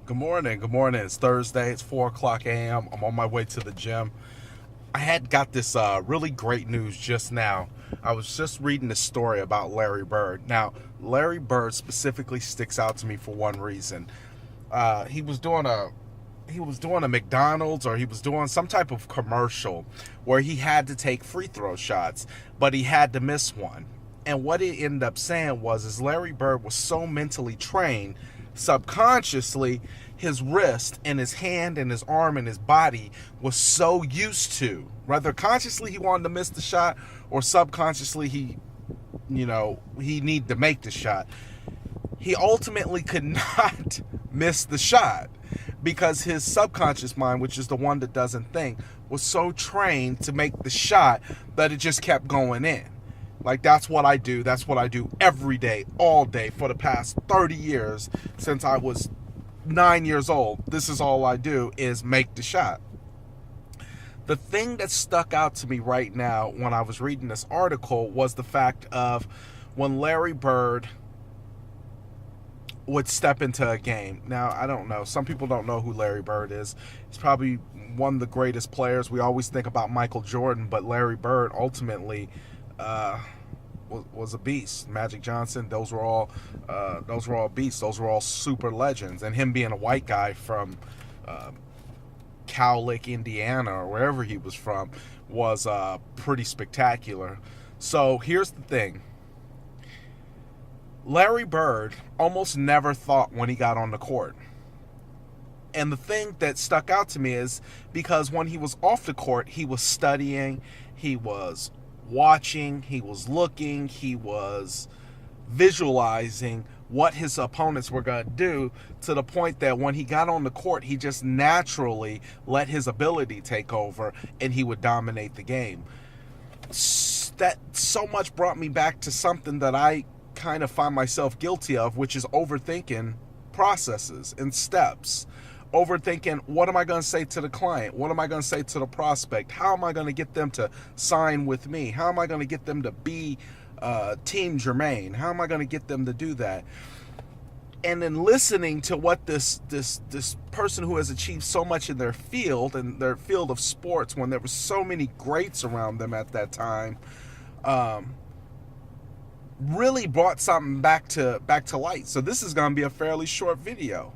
Good morning. Good morning. It's Thursday. It's 4 o'clock a.m. I'm on my way to the gym. I had got this really great news just now. I was just reading this story about Larry Bird. Now, Larry Bird specifically sticks out to me for one reason. He was doing a McDonald's, or he was doing some type of commercial where he had to take free throw shots, but he had to miss one. And what it ended up saying is Larry Bird was so mentally trained, subconsciously, his wrist and his hand and his arm and his body was so used to, whether consciously he wanted to miss the shot or subconsciously he needed to make the shot. He ultimately could not miss the shot because his subconscious mind, which is the one that doesn't think, was so trained to make the shot that it just kept going in. Like, that's what I do. That's what I do every day, all day, for the past 30 years since I was 9 years old. This is all I do, is make the shot. The thing that stuck out to me right now when I was reading this article was the fact of when Larry Bird would step into a game. Now, I don't know. Some people don't know who Larry Bird is. He's probably one of the greatest players. We always think about Michael Jordan, but Larry Bird ultimately was a beast. Magic Johnson, those were all beasts. Those were all super legends. And him being a white guy from Cowlick, Indiana, or wherever he was from, was pretty spectacular. So here's the thing. Larry Bird almost never thought when he got on the court. And the thing that stuck out to me is because when he was off the court, he was studying, he was watching, he was looking, he was visualizing what his opponents were going to do, to the point that when he got on the court, he just naturally let his ability take over and he would dominate the game. That so much brought me back to something that I kind of find myself guilty of, which is overthinking processes and steps. Overthinking, what am I going to say to the client? What am I going to say to the prospect? How am I going to get them to sign with me? How am I going to get them to be Team Jermaine? How am I going to get them to do that? And then listening to what this person who has achieved so much in their field, and their field of sports, when there were so many greats around them at that time, really brought something back to light. So this is going to be a fairly short video.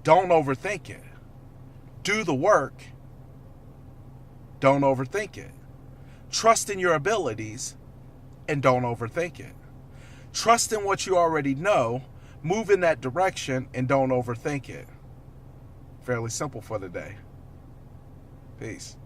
Don't overthink it. Do the work. Don't overthink it. Trust in your abilities and don't overthink it. Trust in what you already know. Move in that direction and don't overthink it. Fairly simple for the day. Peace.